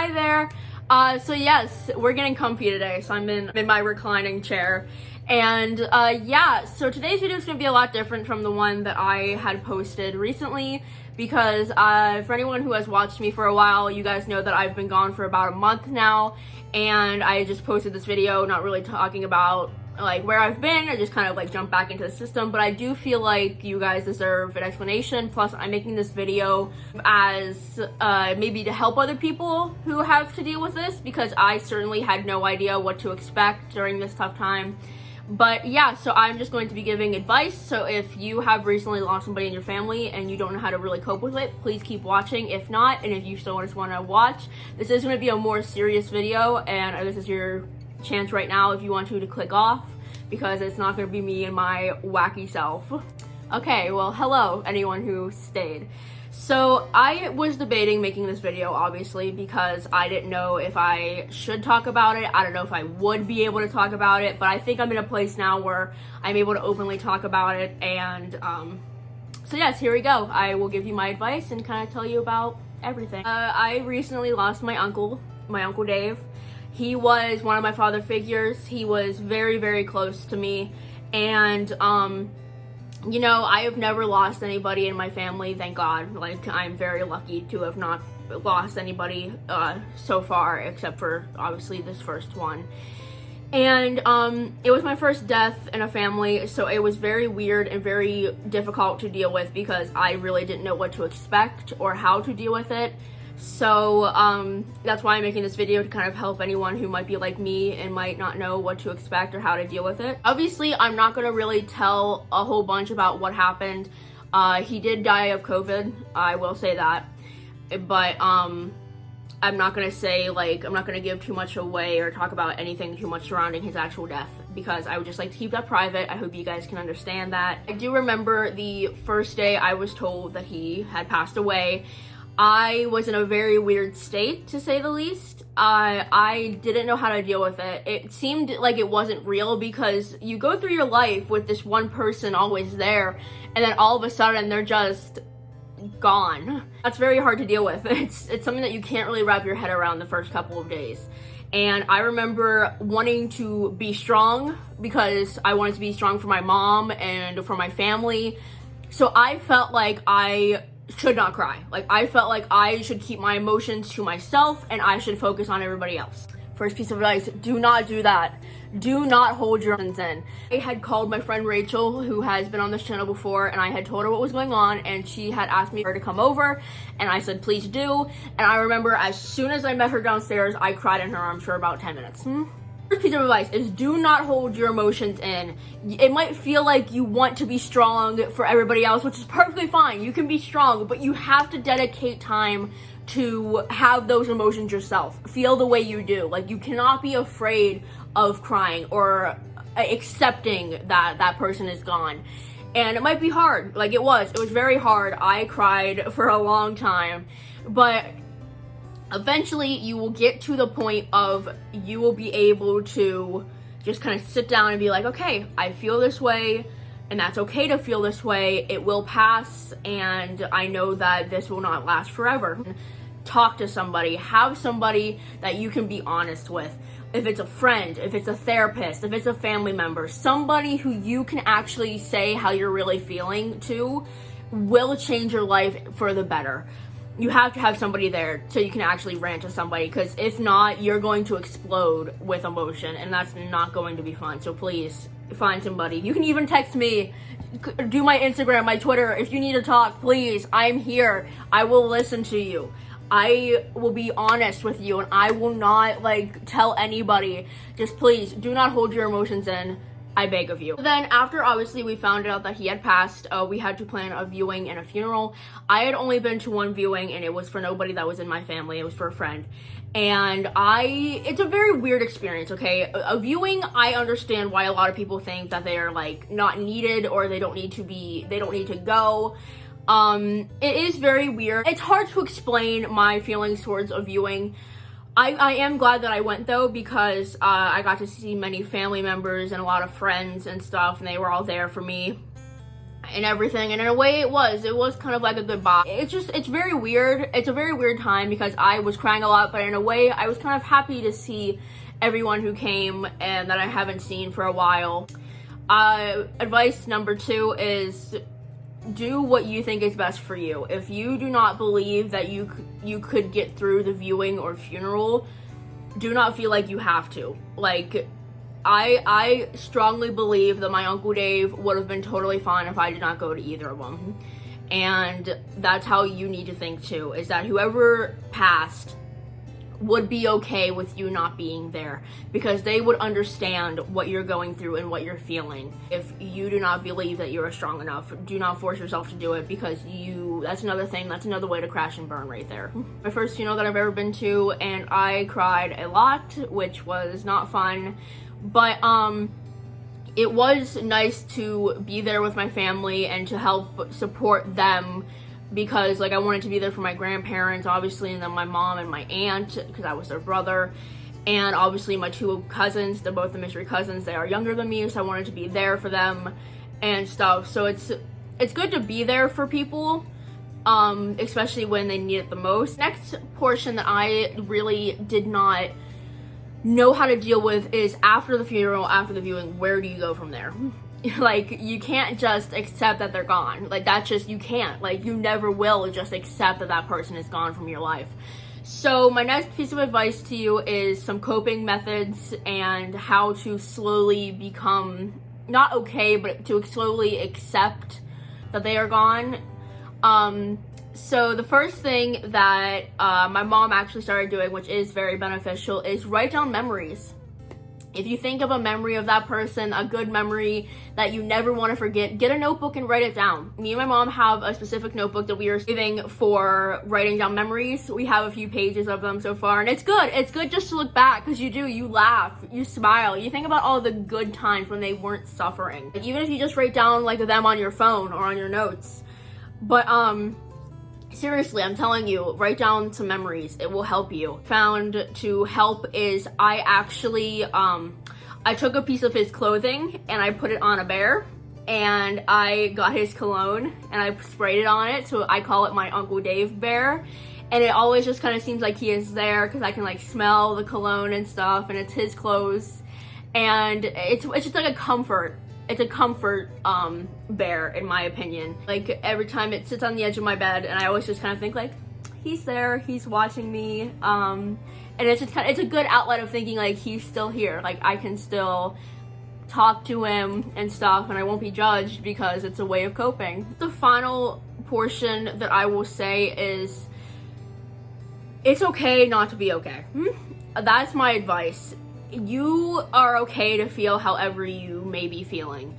Hi there. So yes, we're getting comfy today. So I'm in my reclining chair. And yeah, so today's video is going to be a lot different from the one that I had posted recently because for anyone who has watched me for a while, you guys know that I've been gone for about a month now, and I just posted this video not really talking about like where I've been. I just kind of like jumped back into the system, but I do feel like you guys deserve an explanation. Plus I'm making this video as maybe to help other people who have to deal with this, because I certainly had no idea what to expect during this tough time. But yeah, so I'm just going to be giving advice. So if you have recently lost somebody in your family and you don't know how to really cope with it, please keep watching. If not, and if you still just want to watch, this is going to be a more serious video, and this is your chance right now if you want to click off, because it's not going to be me and my wacky self. Okay, well, hello anyone who stayed. So I was debating making this video, obviously, because I didn't know if I should talk about it. I don't know if I would be able to talk about it, but I think I'm in a place now where I'm able to openly talk about it. And so yes, here we go. I will give you my advice and kind of tell you about everything. I recently lost my uncle Dave. He was one of my father figures. He was very, very close to me. And you know, I have never lost anybody in my family, thank God. Like, I'm very lucky to have not lost anybody so far, except for, obviously, this first one. And it was my first death in a family, so it was very weird and very difficult to deal with because I really didn't know what to expect or how to deal with it. So that's why I'm making this video, to kind of help anyone who might be like me and might not know what to expect or how to deal with it. Obviously, I'm not going to really tell a whole bunch about what happened. He did die of COVID, I will say that. But I'm not going to say, like, I'm not going to give too much away or talk about anything too much surrounding his actual death, because I would just like to keep that private. I hope you guys can understand that. I do remember the first day I was told that he had passed away. I was in a very weird state, to say the least. I didn't know how to deal with it. It seemed like it wasn't real, because you go through your life with this one person always there, and then all of a sudden they're just gone. That's very hard to deal with. It's something that you can't really wrap your head around the first couple of days. And I remember wanting to be strong, because I wanted to be strong for my mom and for my family. So I felt like I should not cry. Like, I felt like I should keep my emotions to myself and I should focus on everybody else. First piece of advice, do not do that. Do not hold your emotions in. I had called my friend Rachel, who has been on this channel before, and I had told her what was going on, and she had asked me to come over, and I said, please do. And I remember as soon as I met her downstairs, I cried in her arms for about 10 minutes. First piece of advice is do not hold your emotions in. It might feel like you want to be strong for everybody else, which is perfectly fine. You can be strong, but you have to dedicate time to have those emotions yourself. Feel the way you do. Like, you cannot be afraid of crying or accepting that that person is gone. And it might be hard. Like, it was very hard. I cried for a long time, but eventually you will get to the point of you will be able to just kind of sit down and be like, okay, I feel this way, and that's okay to feel this way. It will pass, and I know that this will not last forever. Talk to somebody. Have somebody that you can be honest with. If it's a friend, if it's a therapist, if it's a family member, somebody who you can actually say how you're really feeling to will change your life for the better. You have to have somebody there so you can actually rant to somebody, because if not, you're going to explode with emotion, and that's not going to be fun. So please find somebody. You can even text me, do my Instagram, my Twitter. If you need to talk, please, I'm here. I will listen to you. I will be honest with you, and I will not like tell anybody. Just please do not hold your emotions in. I beg of you. Then after, obviously, we found out that he had passed, we had to plan a viewing and a funeral. I had only been to one viewing, and it was for nobody that was in my family. It was for a friend. And it's a very weird experience, okay? A viewing, I understand why a lot of people think that they are like not needed, or they don't need to go. It is very weird. It's hard to explain my feelings towards a viewing. I am glad that I went, though, because I got to see many family members and a lot of friends and stuff, and they were all there for me. and everything, and in a way it was kind of like a goodbye. It's very weird. It's a very weird time because I was crying a lot, but in a way I was kind of happy to see everyone who came and that I haven't seen for a while. Advice number 2 is do what you think is best for you. If you do not believe that you could get through the viewing or funeral, do not feel like you have to. Like, I strongly believe that my Uncle Dave would have been totally fine if I did not go to either of them. And that's how you need to think too, is that whoever passed would be okay with you not being there, because they would understand what you're going through and what you're feeling. If you do not believe that you're strong enough, do not force yourself to do it, because that's another thing, that's another way to crash and burn right there. My first funeral that I've ever been to, and I cried a lot, which was not fun, but it was nice to be there with my family and to help support them, because like I wanted to be there for my grandparents, obviously, and then my mom and my aunt, because I was their brother, and obviously my 2 cousins. They're both the mystery cousins. They are younger than me, so I wanted to be there for them and stuff. So it's good to be there for people, especially when they need it the most. Next portion that I really did not know how to deal with is after the funeral, after the viewing, where do you go from there? Like, you can't just accept that they're gone. Like, that's just, you can't. Like, you never will just accept that that person is gone from your life. So my next piece of advice to you is some coping methods and how to slowly become, not okay, but to slowly accept that they are gone. So the first thing that my mom actually started doing, which is very beneficial, is write down memories. If you think of a memory of that person, a good memory that you never want to forget, get a notebook and write it down. Me and my mom have a specific notebook that we are saving for writing down memories. We have a few pages of them so far, and it's good. It's good just to look back, because you laugh, you smile, you think about all the good times when they weren't suffering. Like, even if you just write down like them on your phone or on your notes. But seriously, I'm telling you, write down some memories. It will help you. Found to help is I actually, I took a piece of his clothing and I put it on a bear, and I got his cologne and I sprayed it on it. So I call it my Uncle Dave bear. And it always just kind of seems like he is there, because I can like smell the cologne and stuff, and it's his clothes. And it's just like a comfort. It's a comfort bear, in my opinion. Like, every time it sits on the edge of my bed, and I always just kind of think like, he's there, he's watching me, and it's just it's a good outlet of thinking like he's still here, like I can still talk to him and stuff, and I won't be judged, because it's a way of coping. The final portion that I will say is, it's okay not to be okay. That's my advice. You are okay to feel however you may be feeling.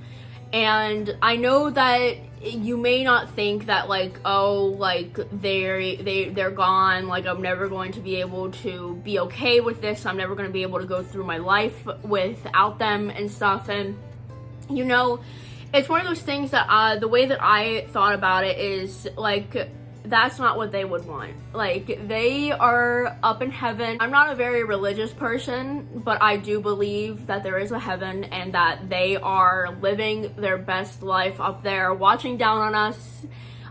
And I know that you may not think that like, oh, like they're gone, like I'm never going to be able to be okay with this, I'm never going to be able to go through my life without them and stuff. And you know, it's one of those things that the way that I thought about it is like, that's not what they would want. Like, they are up in heaven. I'm not a very religious person, but I do believe that there is a heaven and that they are living their best life up there, watching down on us.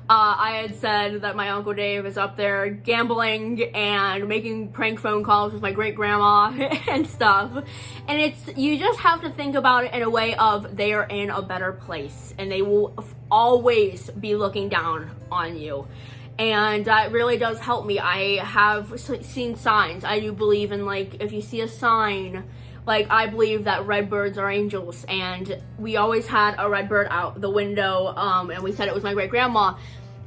I had said that my Uncle Dave is up there gambling and making prank phone calls with my great grandma and stuff. And you just have to think about it in a way of they are in a better place, and they will always be looking down on you. And that really does help me. I have seen signs. I do believe in, like, if you see a sign, like, I believe that red birds are angels. And we always had a red bird out the window, and we said it was my great grandma.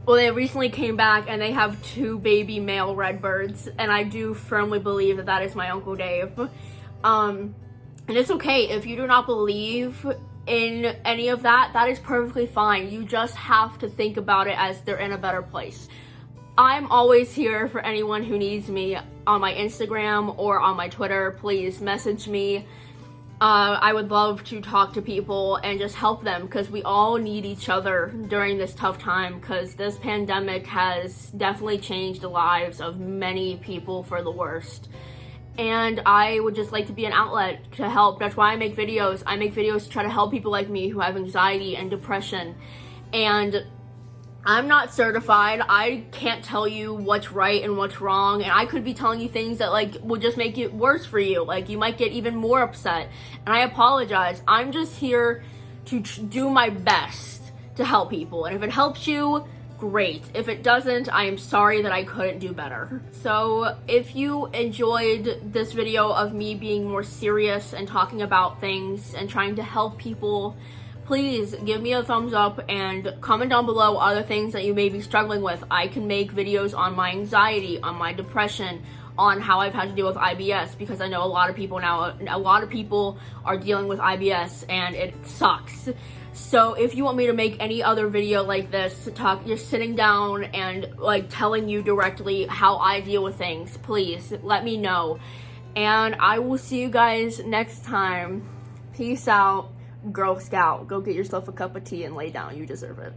Well, they recently came back and they have 2 baby male red birds, and I do firmly believe that that is my Uncle Dave. And it's okay if you do not believe in any of that. That is perfectly fine. You just have to think about it as they're in a better place. I'm always here for anyone who needs me on my Instagram or on my Twitter. Please message me. I would love to talk to people and just help them, because we all need each other during this tough time, because this pandemic has definitely changed the lives of many people for the worst. And I would just like to be an outlet to help. That's why I make videos. I make videos to try to help people like me who have anxiety and depression. and I'm not certified. I can't tell you what's right and what's wrong, and I could be telling you things that like will just make it worse for you. Like you might get even more upset, and I apologize. I'm just here to do my best to help people, and if it helps you, great. If it doesn't, I am sorry that I couldn't do better. So if you enjoyed this video of me being more serious and talking about things and trying to help people, please give me a thumbs up and comment down below other things that you may be struggling with. I can make videos on my anxiety, on my depression, on how I've had to deal with IBS, because I know a lot of people are dealing with IBS and it sucks. So if you want me to make any other video like this, just sitting down and like telling you directly how I deal with things, please let me know. And I will see you guys next time. Peace out. Girl Scout, go get yourself a cup of tea and lay down. You deserve it.